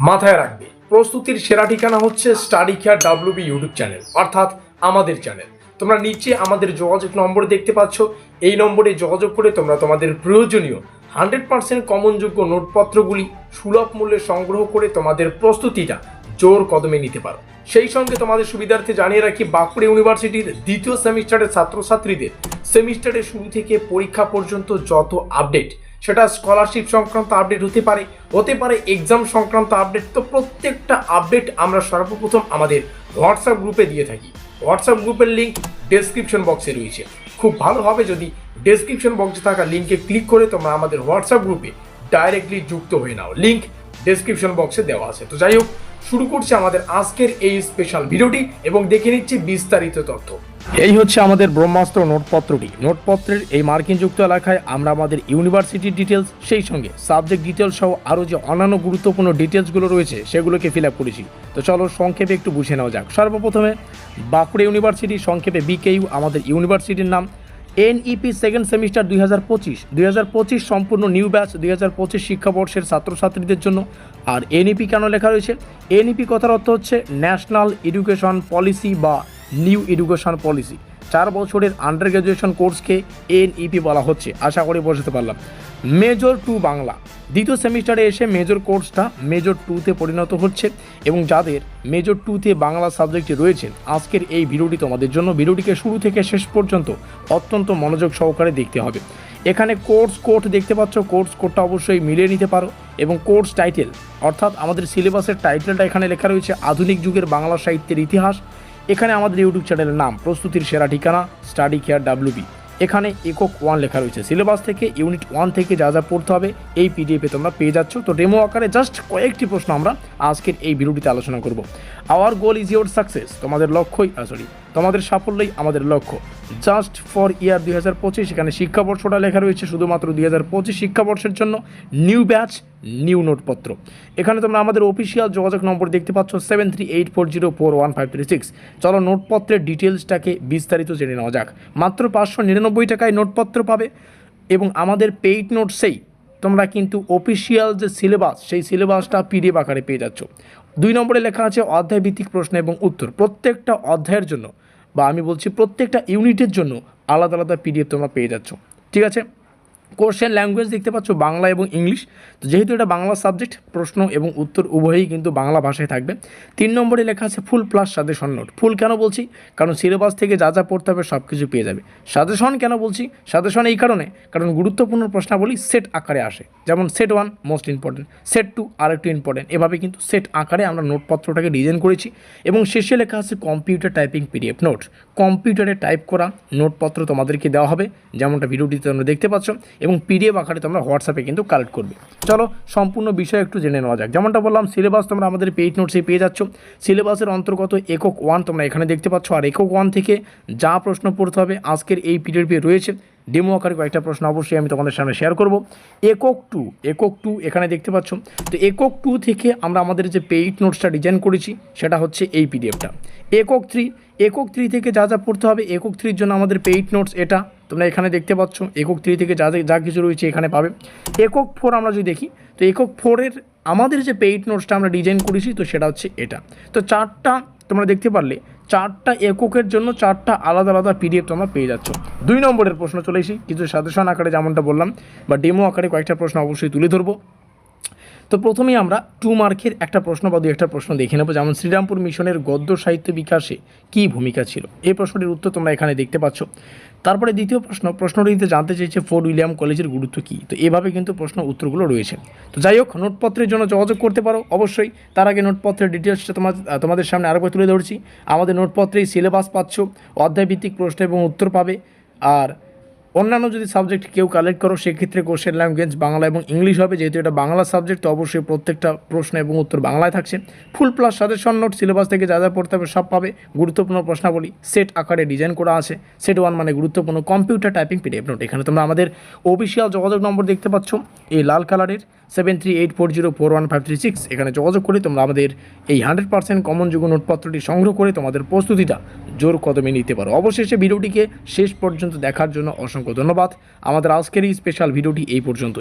মাথায় রাখবে, প্রস্তুতির সেরা ঠিকানা হচ্ছে study care WB YouTube channel, অর্থাৎ আমাদের চ্যানেল। তোমরা নিচে আমাদের যোগাযোগ নম্বর দেখতে পাচ্ছ। এই নম্বরে যোগাযোগ করে তোমরা তোমাদের প্রয়োজনীয় 100% কমনযোগ্য নোটপত্রগুলি সুলভ মূল্যে সংগ্রহ করে তোমাদের প্রস্তুতিটা জোর কদমে নিতে পারো। সেই সঙ্গে তোমাদের সুবিধার্থে জানিয়ে রাখি, বাঁকুড়া ইউনিভার্সিটির দ্বিতীয় সেমিস্টারের ছাত্রছাত্রীদের সেমিস্টারের শুরু থেকে পরীক্ষা পর্যন্ত যত আপডেট, সেটা স্কলারশিপ সংক্রান্ত আপডেট হতে পারে এক্সাম সংক্রান্ত আপডেট, তো প্রত্যেকটা আপডেট আমরা সর্বপ্রথম আমাদের হোয়াটসঅ্যাপ গ্রুপে দিয়ে থাকি। হোয়াটসঅ্যাপ গ্রুপের লিঙ্ক ডেসক্রিপশন বক্সে রয়েছে। খুব ভালো হবে যদি ডেসক্রিপশন বক্সে থাকা লিঙ্কে ক্লিক করে তোমরা আমাদের হোয়াটসঅ্যাপ গ্রুপে ডাইরেক্টলি যুক্ত হয়ে নাও। লিঙ্ক ডেসক্রিপশন বক্সে দেওয়া আছে। তো যাই হোক, শুরু করছি আমাদের আজকের এই স্পেশাল ভিডিওটি এবং দেখে নিচ্ছি বিস্তারিত তথ্য। এই হচ্ছে আমাদের ব্রহ্মাস্ত্র নোটপত্রটি। নোটপত্রের এই মার্কিনযুক্ত এলাকায় আমরা আমাদের ইউনিভার্সিটির ডিটেলস, সেই সঙ্গে সাবজেক্ট ডিটেলস সহ আরও যে অন্যান্য গুরুত্বপূর্ণ ডিটেলসগুলো রয়েছে সেগুলোকে ফিল আপ করেছি। তো চলো সংক্ষেপে একটু বুঝে নেওয়া যাক। সর্বপ্রথমে বাঁকুড়া ইউনিভার্সিটি, সংক্ষেপে BKU আমাদের ইউনিভার্সিটির নাম। NEP সেকেন্ড সেমিস্টার 2025 সম্পূর্ণ নিউ ব্যাচ 2025 শিক্ষাবর্ষের ছাত্রছাত্রীদের জন্য। আর NEP কেন লেখা রয়েছে? NEP কথার অর্থ হচ্ছে ন্যাশনাল এডুকেশন পলিসি বা নিউ এডুকেশন পলিসি। 4 বছরের আন্ডার গ্র্যাজুয়েশন কোর্সকে NEP বলা হচ্ছে। আশা করি বোঝাতে পারলাম। মেজর 2 বাংলা, দ্বিতীয় সেমিস্টারে এসে মেজর কোর্সটা মেজর 2তে পরিণত হচ্ছে এবং যাদের মেজর 2তে বাংলা সাবজেক্টে রয়েছেন, আজকের এই ভিডিওটি তোমাদের জন্য। ভিডিওটিকে শুরু থেকে শেষ পর্যন্ত অত্যন্ত মনোযোগ সহকারে দেখতে হবে। এখানে কোর্স কোড দেখতে পাচ্ছ, কোর্স কোডটা অবশ্যই মিলিয়ে নিতে পারো। এবং কোর্স টাইটেল, অর্থাৎ আমাদের সিলেবাসের টাইটেলটা এখানে লেখা রয়েছে আধুনিক যুগের বাংলা সাহিত্যের ইতিহাস। এখানে আমাদের ইউটিউব চ্যানেলের নাম প্রস্তুতির সেরা ঠিকানা স্টাডি কেয়ার WB। এখানে একক 1 লেখা রয়েছে। সিলেবাস থেকে ইউনিট 1 থেকে যা যা পড়তে হবে এই PDF-এ তোমরা পেয়ে যাচ্ছ। তো ডেমো আকারে জাস্ট কয়েকটি প্রশ্ন আমরা আজকের এই ভিডিওটিতে আলোচনা করব। Hour goal is your success, তোমাদের সাফল্যই আমাদের লক্ষ্য। জাস্ট ফর ইয়ার 2025, এখানে শিক্ষাবর্ষটা লেখা রয়েছে শুধুমাত্র 2025 শিক্ষাবর্ষের জন্য। নিউ ব্যাচ, নিউ নোটপত্র। এখানে তোমরা আমাদের অফিসিয়াল যোগাযোগ নম্বর দেখতে পাচ্ছ 7384041536। চলো নোটপত্রের ডিটেলসটাকে বিস্তারিত জেনে নেওয়া যাক। মাত্র 599 টাকায় নোটপত্র পাবে এবং আমাদের পেইড নোটসেই তোমরা কিন্তু অফিসিয়াল যে সিলেবাস, সেই সিলেবাসটা PDF আকারে পেয়ে যাচ্ছ। 2 নম্বরে লেখা আছে অধ্যায়ভিত্তিক প্রশ্ন এবং উত্তর। প্রত্যেকটা অধ্যায়ের জন্য, বা আমি বলছি প্রত্যেকটা ইউনিটের জন্য আলাদা আলাদা PDF তোমরা পেয়ে যাচ্ছ। ঠিক আছে। কোশ্চেন ল্যাঙ্গুয়েজ দেখতে পাচ্ছ বাংলা এবং ইংলিশ। তো যেহেতু এটা বাংলা সাবজেক্ট, প্রশ্ন এবং উত্তর উভয়ই কিন্তু বাংলা ভাষায় থাকবে। 3 নম্বরে লেখা আছে ফুল প্লাস সাজেশন নোট। ফুল কেন বলছি? কারণ সিলেবাস থেকে যা যা পড়তে হবে সব কিছু পেয়ে যাবে। সাজেশন কেন বলছি? সাজেশন এই কারণ গুরুত্বপূর্ণ প্রশ্নাবলী সেট আকারে আসে। যেমন সেট 1 মোস্ট ইম্পর্টেন্ট, সেট 2 আরেকটু ইম্পর্টেন্ট, এভাবে কিন্তু সেট আকারে আমরা নোটপত্রটাকে ডিজাইন করেছি। এবং শেষে লেখা আছে কম্পিউটার টাইপিং PDF নোট। কম্পিউটারে টাইপ করা নোটপত্র তোমাদেরকে দেওয়া হবে, যেমনটা ভিডিওটিতে তোমরা দেখতে পাচ্ছ, এবং PDF আকারে তোমরা হোয়াটসঅ্যাপে কিন্তু কালেক্ট করবে। চলো সম্পূর্ণ বিষয় একটু জেনে নেওয়া যাক। যেমনটা বললাম, সিলেবাস তোমরা আমাদের পেইড নোটসে পেয়ে যাচ্ছ। সিলেবাসের অন্তর্গত একক 1 তোমরা এখানে দেখতে পাচ্ছ। আর একক 1 থেকে যা প্রশ্ন পড়তে হবে আজকের এই PDF-এ রয়েছে। ডেমো আকারে কয়েকটা প্রশ্ন অবশ্যই আমি তোমাদের সামনে শেয়ার করব। একক 2 এখানে দেখতে পাচ্ছ। তো একক 2 থেকে আমরা আমাদের যে পেইড নোটসটা ডিজাইন করেছি সেটা হচ্ছে এই PDF-টা। একক 3 থেকে যা যা পড়তে হবে, একক 3-র জন্য আমাদের পেইড নোটস এটা তোমরা এখানে দেখতে পাচ্ছ। একক 3 থেকে যা কিছু রয়েছে এখানে পাবে। একক 4 আমরা যদি দেখি, তো একক 4-এর আমাদের যে পেইড নোটসটা আমরা ডিজাইন করেছি, তো সেটা হচ্ছে এটা। তো 4টা তোমরা দেখতে পারলে, 4টা এককের জন্য 4টা আলাদা আলাদা PDF তোমরা পেয়ে যাচ্ছ। 2 নম্বরের প্রশ্ন চলে এসেছি, কিছু সাজেশন আকারে যেমনটা বললাম, বা ডেমো আকারে কয়েকটা প্রশ্ন অবশ্যই তুলে ধরবো। তো প্রথমেই আমরা 2 মার্কের একটা প্রশ্ন বা 2-একটা প্রশ্ন দেখে নেব। যেমন শ্রীরামপুর মিশনের গদ্য সাহিত্য বিকাশে কী ভূমিকা ছিল? এই প্রশ্নটির উত্তর তোমরা এখানে দেখতে পাচ্ছ। তারপরে দ্বিতীয় প্রশ্নটিতে জানতে চেয়েছে ফোর্ট উইলিয়াম কলেজের গুরুত্ব কী। তো এভাবে কিন্তু প্রশ্ন উত্তরগুলো রয়েছে। তো যাই হোক, নোটপত্রের জন্য যোগাযোগ করতে পারো অবশ্যই। তার আগে নোটপত্রের ডিটেলসটা তোমাদের সামনে আরেকবার তুলে ধরছি। আমাদের নোটপত্রেই সিলেবাস পাচ্ছ, অধ্যায়ভিত্তিক প্রশ্ন এবং উত্তর পাবে। আর অন্যান্য যদি সাবজেক্ট কেউ কালেক্ট করো, সেক্ষেত্রে কোশ্চেন ল্যাঙ্গুয়েজ বাংলা এবং ইংলিশ হবে। যেহেতু এটা বাংলা সাবজেক্ট, তো অবশ্যই প্রত্যেকটা প্রশ্ন এবং উত্তর বাংলায় থাকছে। ফুল প্লাস সাজেশন নোট, সিলেবাস থেকে যা যা পড়তে হবে সব পাবে। গুরুত্বপূর্ণ প্রশ্নাবলী সেট আকারে ডিজাইন করা আছে। সেট 1 মানে গুরুত্বপূর্ণ কম্পিউটার টাইপিং PDF নোট। এখানে তোমরা আমাদের অফিসিয়াল যোগাযোগ নম্বর দেখতে পাচ্ছ, এই লাল কালারের 7384041536। এখানে যোগাযোগ করে তোমরা আমাদের এই 100% কমনযোগ্য নোটপত্রটি সংগ্রহ করে তোমাদের প্রস্তুতিটা জোর কদমে নিতে পারো। অবশেষে ভিডিওটিকে শেষ পর্যন্ত দেখার জন্য অসংখ্য ধন্যবাদ। আমাদের আজকের এই স্পেশাল ভিডিওটি এই পর্যন্তই।